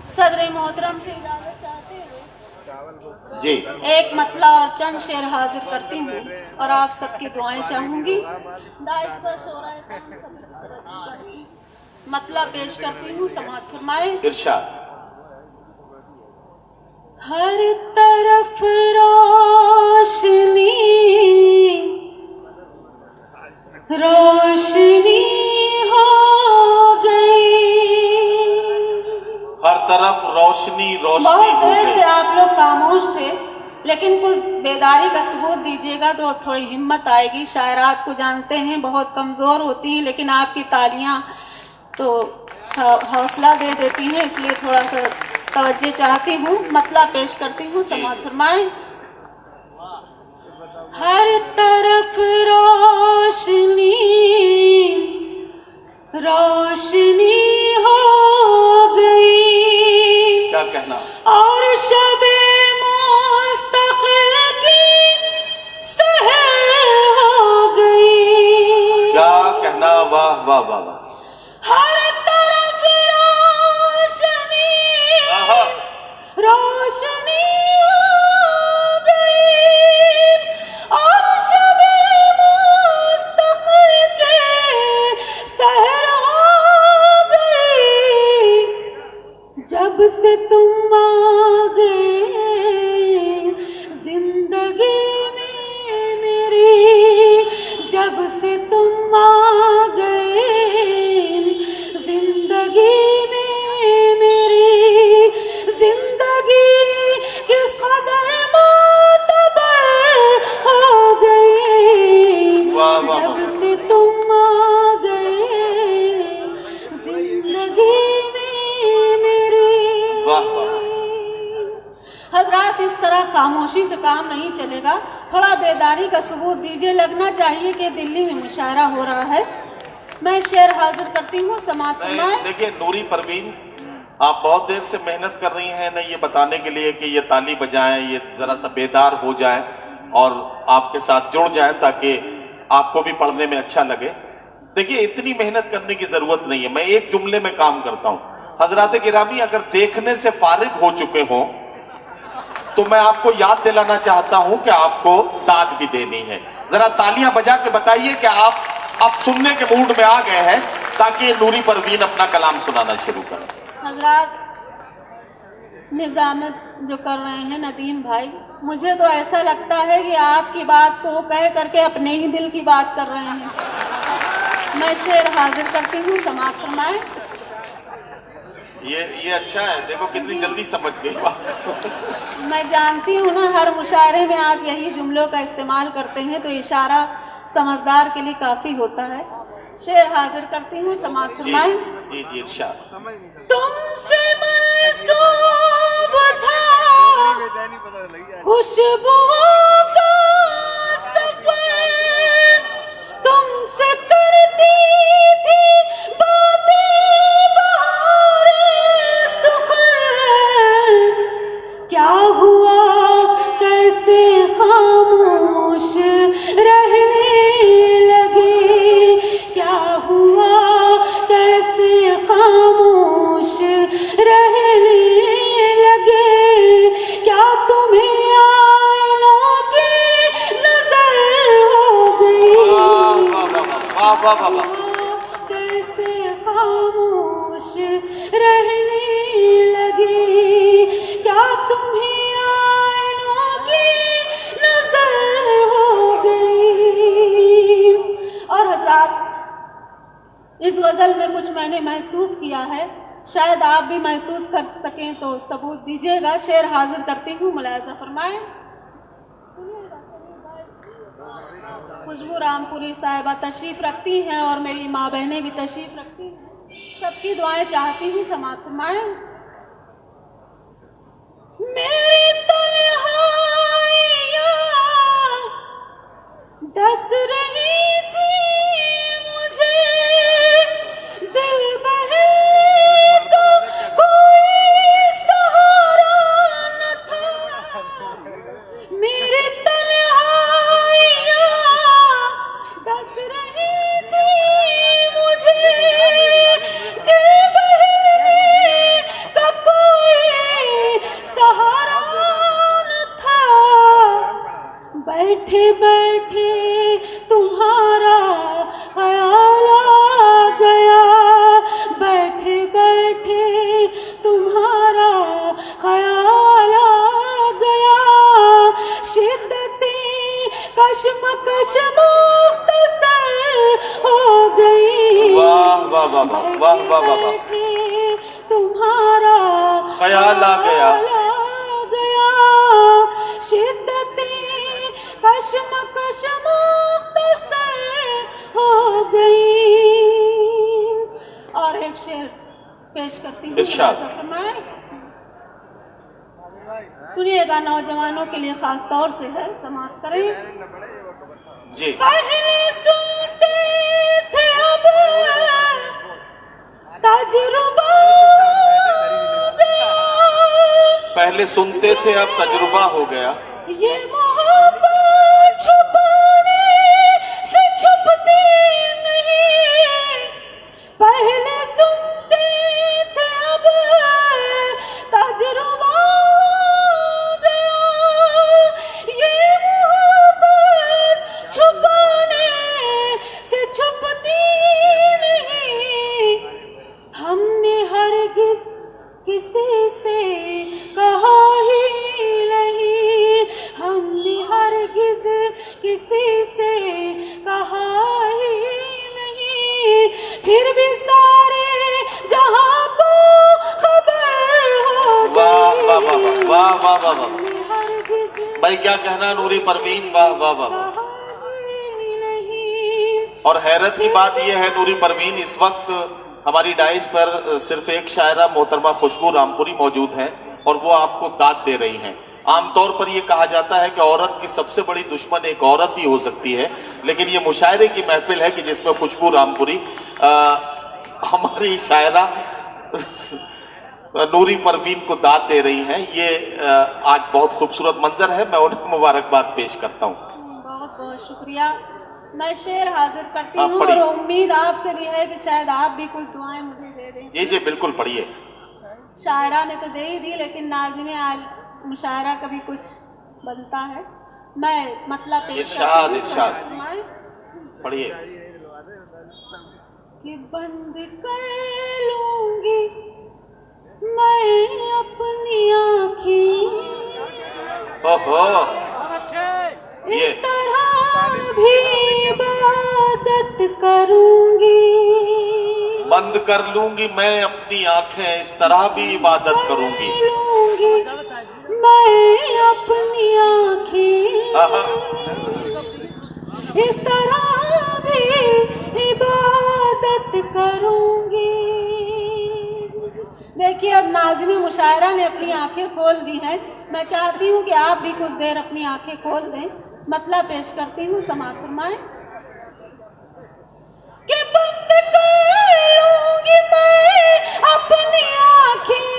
सदर मोहतरम से इजाजत चाहते हुए जी एक मतला और चंद शेर हाजिर करती हूँ और आप सबकी दुआएं चाहूंगी। दाइश पर शोराए काम सबकी तरक्की करती हूँ। मतला पेश करती हूँ, समाअत फरमाए। इरशाद। हर तरफ रोशनी रोशनी हो गई। हर तरफ रोशनी रोशनी बहुत हो देर से गई। आप लोग खामोश थे, लेकिन कुछ बेदारी का सबूत दीजिएगा तो थोड़ी हिम्मत आएगी। शायरात को जानते हैं बहुत कमज़ोर होती हैं, लेकिन आपकी तालियां तो हौसला दे देती हैं, इसलिए थोड़ा सा तवज्जो चाहती हूँ। मतला पेश करती हूँ, समाअत फरमाएं। हर तरफ रोशनी रोशनी हो गई। क्या कहना? और शबे मुस्तक़िल की सहर हो गई। क्या कहना? वाह वाह वाह वाह। हर तरफ रोशनी आहा। रोशनी हो गई और शबे मुस्तक़िल के सहर हो गई। जब से तुम आ गए जिंदगी में मेरी, जब से तुम आ गए जिंदगी में मेरी, जिंदगी किस कदर मोतबर हो गई। वाह वाह जब वाह। से तुम आ गए जिंदगी में मेरी। वाह वाह। हजरात, इस तरह खामोशी से काम नहीं चलेगा, थोड़ा बेदारी का सबूत दीजिए। लगना चाहिए कि दिल्ली में मुशायरा हो रहा है। मैं शेर हाजिर करती हूँ, समाअत फरमाएं। देखिए नूरी परवीन, आप बहुत देर से मेहनत कर रही हैं ना, ये बताने के लिए कि ये ताली बजाएं, ये जरा सा बेदार हो जाएं और आपके साथ जुड़ जाएं ताकि आपको भी पढ़ने में अच्छा लगे। देखिए इतनी मेहनत करने की जरूरत नहीं है, मैं एक जुमले में काम करता हूं। हजरात गिरामी, अगर देखने से फारिग हो चुके हों तो मैं आपको याद दिलाना चाहता हूं कि आपको दाद भी देनी है। जरा तालियां बजा के बताइए कि आप अब सुनने के मूड में आ गए हैं, ताकि नूरी परवीन अपना कलाम सुनाना शुरू करें। हजरात, निजामत जो कर रहे हैं नदीम भाई, मुझे तो ऐसा लगता है कि आपकी बात को कह करके अपने ही दिल की बात कर रहे हैं। मैं शेर हाजिर करती हूँ, समाअत फरमाएं। ये अच्छा है, देखो कितनी जल्दी समझ गई बात। मैं जानती हूँ ना, हर मुशायरे में आप यही जुमलों का इस्तेमाल करते हैं, तो इशारा समझदार के लिए काफ़ी होता है। शेर हाजिर करती हूँ, समाअत जी फरमाएं। जी जी इरशाद। तुमसे मंसूब था खुशबुओं का सफर, तुमसे करती थी बातें बहारें सुखर। क्या हुआ कैसे खामोश रहने लगे, क्या हुआ कैसे खामोश रहने लगे। क्या तुम्हें आईनों की नजर हो गई। वाह वाह वाह वाह। कैसे खामोश रहने लगे, क्या तुम्हें आईनों की नजर हो गई। और हजरात, इस गज़ल में कुछ मैंने महसूस किया है, शायद आप भी महसूस कर सकें तो सबूत दीजिएगा। शेर हाजिर करती हूँ, मुलायजा फरमाएं। खुशबू रामपुरी साहिबा तशरीफ़ रखती हैं और मेरी माँ बहनें भी तशरीफ़ रखती हैं। सबकी दुआएं चाहती हूँ, समाअत फरमाएं। मेरी तन्हाइयाँ डस रही थी मुझे, दिल बहले का कोई सहारा न था। मेरी तन्हाइयाँ डस रही थी मुझे, दिल बहले का कोई बैठे बैठे तुम्हारा ख्याल आ गया, बैठे बैठे तुम्हारा ख्याल आ गया, शिद्दती कशमकश मुख्तसर हो गई। वाह वाह वाह वाह वाह वाह वाह वाह, तुम्हारा ख्याल आ गया, शिद्दती कशमकश मुख्तसर हो गई। और एक शेर पेश करती हूँ, सुनिएगा, नौजवानों के लिए खास तौर से है, समाप्त करें जी। पहले सुनते थे अब तजुर्बा गया, पहले सुनते थे अब तजुर्बा हो गया, ये मोहब्बत छुपाने से छुपती नहीं, पहले सुनते थे अब तजुर्बा गया, ये मोहब्बत छुपाने से छुपती नहीं, हमने हरगिज किसी से कहा ही नहीं, हमने हरगिज किसी से कहा ही नहीं, फिर भी सारे जहां को खबर हो गई। वाह वाह वाह वाह वाह वाह वाह, भाई क्या कहना नूरी परवीन, वाह वाह वाह। और हैरत की बात यह है नूरी परवीन, इस वक्त हमारी डाइस पर सिर्फ एक शायरा मोहतरमा खुशबू रामपुरी मौजूद हैं और वो आपको दाद दे रही हैं। आमतौर पर यह कहा जाता है कि औरत की सबसे बड़ी दुश्मन एक औरत ही हो सकती है, लेकिन ये मुशायरे की महफिल है कि जिसमें खुशबू रामपुरी हमारी शायरा नूरी परवीन को दाद दे रही हैं। ये आज बहुत खूबसूरत मंजर है, मैं उन्हें मुबारकबाद पेश करता हूँ। बहुत बहुत शुक्रिया। मैं शेर हाजिर करती हूँ और उम्मीद आपसे भी है कि शायद आप भी कुछ दुआएं मुझे दे दें। जी जी बिल्कुल, पढ़िए। शायरा ने तो दे ही दी, लेकिन नाज़िम आज मुशायरा कभी कुछ बनता है, मैं मतलब पेश इरशाद इरशाद पढ़िए। कि बंद कर लूंगी मैं अपनी आँखें, ओहो, इस तरह भी इबादत करूंगी, बंद कर लूंगी मैं अपनी आंखें, इस तरह भी इबादत करूंगी, मैं अपनी आँखें, इस तरह भी इबादत करूंगी। देखिए, अब नाज़िम मुशायरा ने अपनी आंखें खोल दी हैं, मैं चाहती हूँ कि आप भी कुछ देर अपनी आंखें खोल दें। मतलब पेश करती हूँ, समाअत फरमाएं कि बंद कर लूंगी मैं अपनी आंखें,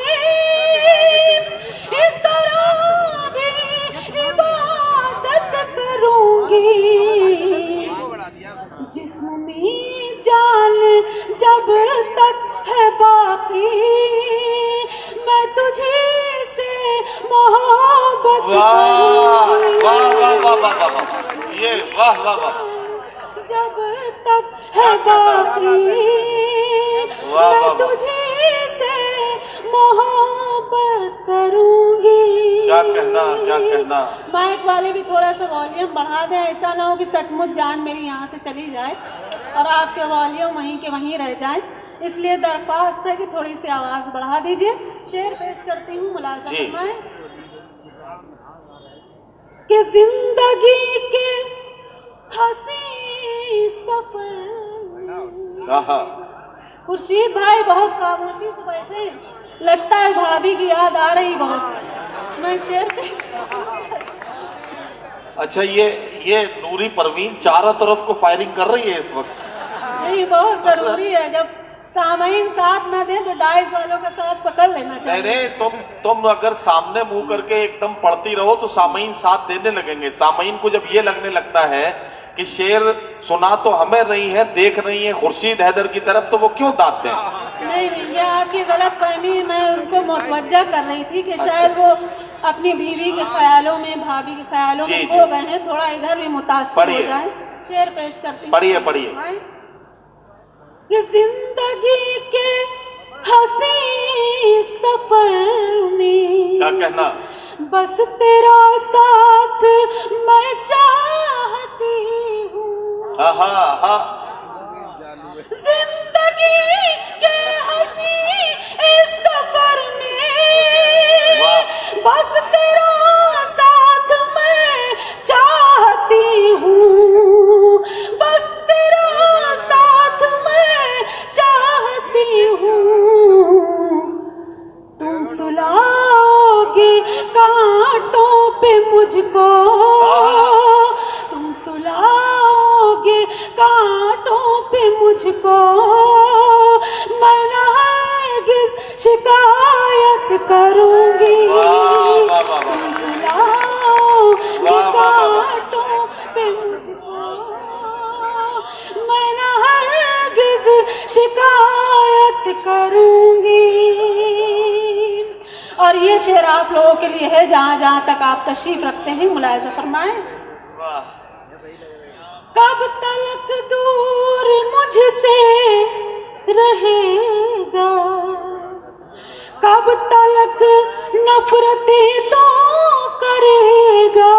इस तरह भी इबादत करूंगी, जिस्म में जान जब तक है बाकी मैं तुझे से मोहब्बत करूंगी। वाह वाह वाह वाह वाह वाह, ये वाह वाह वाह, जब तक है बाकी मैं तुझे से मोहब्बत करूंगी। क्या कहना, क्या कहना। माइक वाले भी थोड़ा सा वॉल्यूम बढ़ा दें, ऐसा ना हो कि सचमुच जान मेरी यहाँ से चली जाए और आपके वॉल्यूम वहीं के वहीं रह जाए, इसलिए दरख्वास्त है कि थोड़ी सी आवाज़ बढ़ा दीजिए। शेर पेश करती हूँ, मुलाज़ा फरमाएं कि जिंदगी के हंसी सफर। खुर्शीद भाई बहुत खामोशी से बैठे, लगता है भाभी की याद आ रही बहुत। मैं शेर पेश। अच्छा, ये नूरी परवीन चारों तरफ को फायरिंग कर रही है इस वक्त। नहीं, बहुत जरूरी है, जब सामईन साथ ना दे तो डाइस वालों का साथ पकड़ लेना चाहिए। नहीं, तुम अगर सामने मुंह करके एकदम पढ़ती रहो तो सामईन साथ देने लगेंगे। सामईन को जब ये लगने लगता है कि शेर सुना तो हमें रही है, देख रही है खुर्शीद हैदर की तरफ, तो वो क्यों दाद दें? नहीं नहीं, ये आपकी गलत फहमी, मैं उनको मुतवज्जा कर रही थी कि शायद वो अपनी बीवी के ख्यालों में, भाभी के ख्यालों जी, में जी। खो गए हैं, थोड़ा इधर भी मुतासिर हो पढ़िए। जाए। शेर पेश करती हूँ। पढ़िए पढ़िए। कि जिंदगी के हंसी सफर में क्या कहना? बस तेरा साथ मैं चाहती हूँ। आहा आहा। जिंदगी के हंसी इस सफर में वाह। बस तेरा साथ मैं चाहती हूँ, बस तेरा साथ मैं चाहती हूँ। तुम सुलाओगे कांटों पे मुझको, तुम सुलाओगे कांटों पे मुझको, मैं न हरगिज़ शिकायत करूंगी। वाह, वाह, वाह, वाह। तुम सुलाओगे वाह, वाह, वाह, वाह। कांटों पे मुझको, मैं न हरगिज़ शिकायत करूंगी। और ये शेर आप लोगों के लिए है, जहां जहां तक आप तशरीफ रखते हैं मुलाहिजा फरमाएं। वाह। कब तक दूर मुझसे रहेगा, कब तक नफरतें तो करेगा।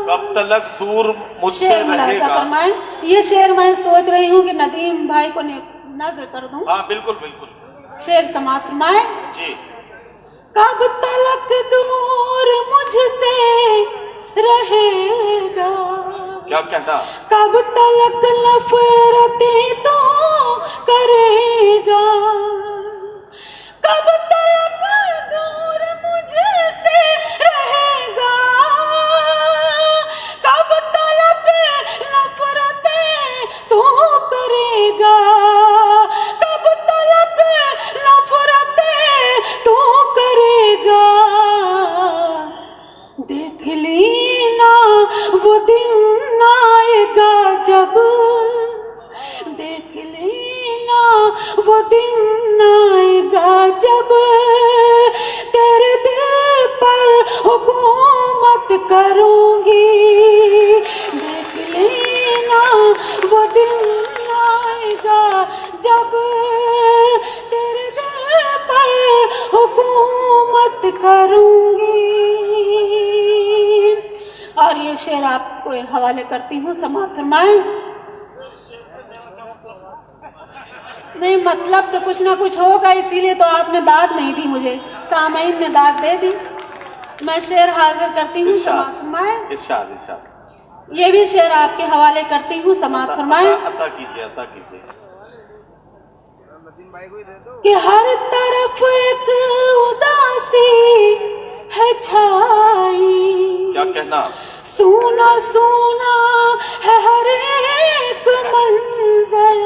कब तक दूर मुझसे शेर मुलाहिजा रहेगा? फरमाएं। ये शेर मैं सोच रही हूँ कि नदीम भाई को नजर कर दूं। हाँ बिल्कुल बिल्कुल। शेर समाप्त फरमाएं। जी। कब तक दूर मुझसे रहेगा, क्या कहना? कब तक नफरतें तो करेगा, कब तक दूर मुझसे रहेगा, कब तक नफरतें तो करेगा, कब तक नफरतें तो करेगा। देख लेना वो दिन आएगा जब, देख लेना वो दिन आएगा जब तेरे दिल पर हुकूमत करूंगी। देख लेना वो दिन आएगा जब तेरे दिल पर हुकूमत करूंगी। और ये शेर आपको हवाले करती हूँ, समाप्त फरमाएं। नहीं, मतलब तो कुछ ना कुछ होगा, इसीलिए तो आपने दाद नहीं दी मुझे, सामईन ने दाद दे दी। मैं शेर हाजिर करती हूँ, समाप्त फरमाएं। इरशाद इरशाद। ये भी शेर आपके हवाले करती हूँ, समाप्त फरमाएं। अता कीजिए अता कीजिए। कि हर तरफ एक उदासी है छाई। क्या कहना? सूना सूना है हर एक मंजर,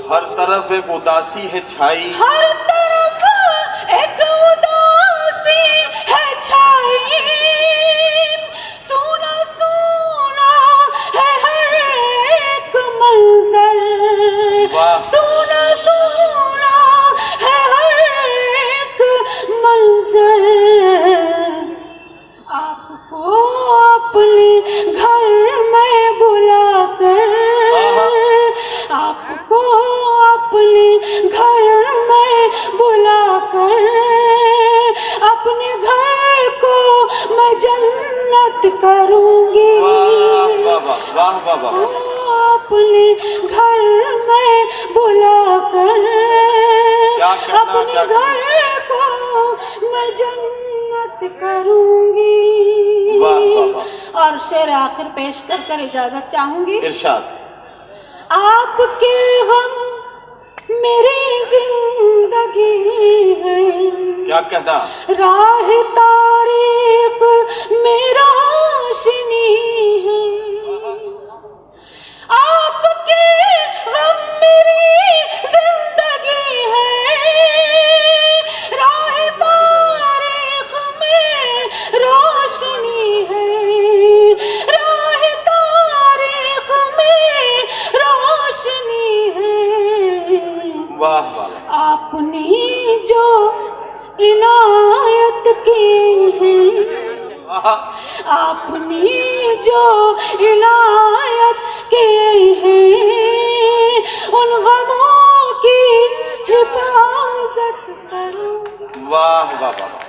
हर तरफ एक उदासी है छाई, हर तरफ एक उदासी है छाई। सूना सूना है हर एक मंजर, वाह। सूना सूना है हर एक मंजर। आपको अपने घर में बुलाकर, आपको अपने घर में बुलाकर, अपने घर को मैं जन्नत करूंगी। वाह वाह वाह वाह वाह वाह। अपने घर में बुलाकर क्या कहना, अपने क्या कहना? घर को मैं जन्नत करूंगी। वाह वाह वाह। और शेर आखिर पेश कर इजाजत चाहूंगी। इरशाद। आपके गम मेरी जिंदगी है, क्या कहना? राह तारीख मेरा रोशनी है। आपके गम मेरी जिंदगी है, राह तारीख में रोशनी है, राह तारीख इनायत किए हैं, आपने जो इनायत किए हैं, उन गमों की हिफाजत करो। वाह वाह वाह।